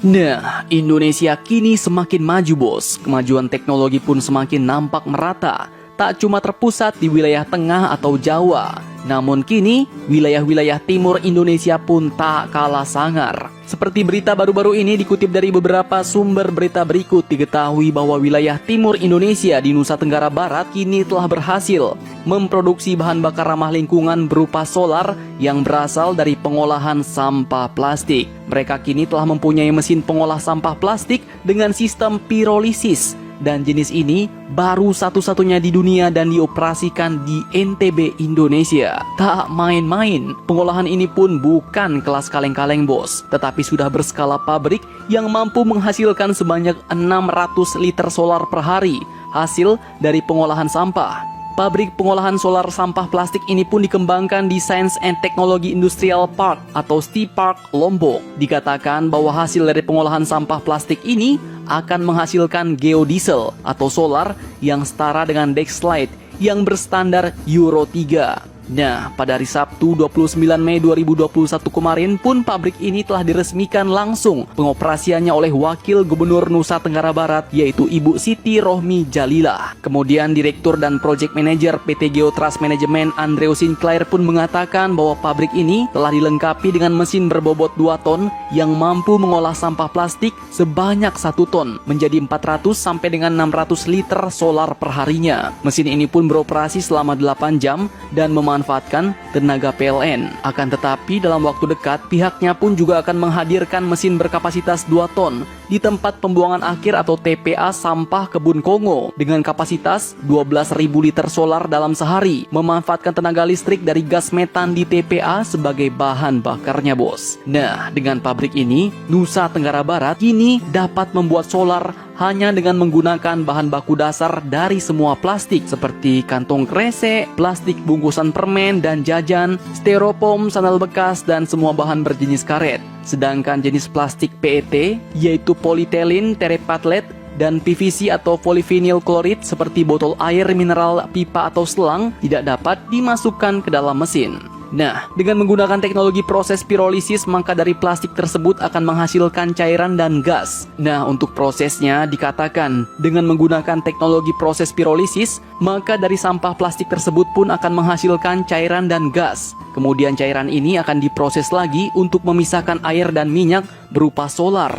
Nah, Indonesia kini semakin maju bos. Kemajuan teknologi pun semakin nampak merata. Tak cuma terpusat di wilayah tengah atau Jawa, namun kini wilayah-wilayah timur Indonesia pun tak kalah sangar. Seperti berita baru-baru ini dikutip dari beberapa sumber berita berikut, diketahui bahwa wilayah timur Indonesia di Nusa Tenggara Barat kini telah berhasil memproduksi bahan bakar ramah lingkungan berupa solar yang berasal dari pengolahan sampah plastik. Mereka kini telah mempunyai mesin pengolah sampah plastik dengan sistem pirolisis. Dan jenis ini baru satu-satunya di dunia dan dioperasikan di NTB, Indonesia. Tak main-main, pengolahan ini pun bukan kelas kaleng-kaleng bos, tetapi sudah berskala pabrik yang mampu menghasilkan sebanyak 600 liter solar per hari hasil dari pengolahan sampah. Pabrik pengolahan solar sampah plastik ini pun dikembangkan di Science and Technology Industrial Park atau STI Park, Lombok. Dikatakan bahwa hasil dari pengolahan sampah plastik ini akan menghasilkan geodiesel atau solar yang setara dengan Dexlite yang berstandar Euro 3. Nah, pada hari Sabtu 29 Mei 2021 kemarin pun pabrik ini telah diresmikan langsung pengoperasiannya oleh Wakil Gubernur Nusa Tenggara Barat yaitu Ibu Siti Rohmi Jalilah. Kemudian Direktur dan Project Manager PT Geotrust Management Andrew Sinclair pun mengatakan bahwa pabrik ini telah dilengkapi dengan mesin berbobot 2 ton yang mampu mengolah sampah plastik sebanyak 1 ton menjadi 400 sampai dengan 600 liter solar per harinya. Mesin ini pun beroperasi selama 8 jam dan memanfaatkan tenaga PLN. Akan tetapi dalam waktu dekat pihaknya pun juga akan menghadirkan mesin berkapasitas 2 ton di tempat pembuangan akhir atau TPA sampah Kebun Kongo dengan kapasitas 12.000 liter solar dalam sehari, memanfaatkan tenaga listrik dari gas metan di TPA sebagai bahan bakarnya bos. Nah, dengan pabrik ini Nusa Tenggara Barat kini dapat membuat solar hanya dengan menggunakan bahan baku dasar dari semua plastik seperti kantong kresek, plastik bungkusan permen dan jajan, styrofoam, sandal bekas, dan semua bahan berjenis karet. Sedangkan jenis plastik PET yaitu polyethylene terephthalate dan PVC atau polyvinyl klorid seperti botol air mineral, pipa atau selang tidak dapat dimasukkan ke dalam mesin. Nah, dengan menggunakan teknologi proses pirolisis, maka dari plastik tersebut akan menghasilkan cairan dan gas. Nah, untuk prosesnya dikatakan dengan menggunakan teknologi proses pirolisis, maka dari sampah plastik tersebut pun akan menghasilkan cairan dan gas. Kemudian cairan ini akan diproses lagi untuk memisahkan air dan minyak berupa solar.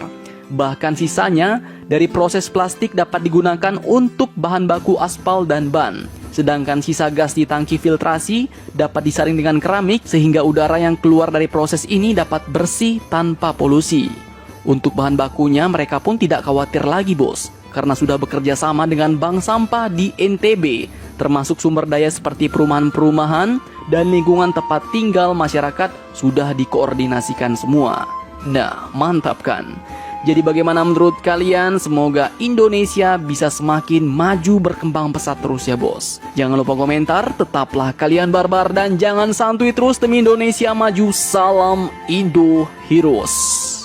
Bahkan sisanya dari proses plastik dapat digunakan untuk bahan baku aspal dan ban. Sedangkan sisa gas di tangki filtrasi dapat disaring dengan keramik sehingga udara yang keluar dari proses ini dapat bersih tanpa polusi. Untuk bahan bakunya mereka pun tidak khawatir lagi bos, karena sudah bekerja sama dengan bank sampah di NTB, termasuk sumber daya seperti perumahan-perumahan dan lingkungan tempat tinggal masyarakat sudah dikoordinasikan semua. Nah, mantap kan? Jadi bagaimana menurut kalian? Semoga Indonesia bisa semakin maju berkembang pesat terus ya bos. Jangan lupa komentar, tetaplah kalian barbar dan jangan santuy terus demi Indonesia maju. Salam Indo Heroes.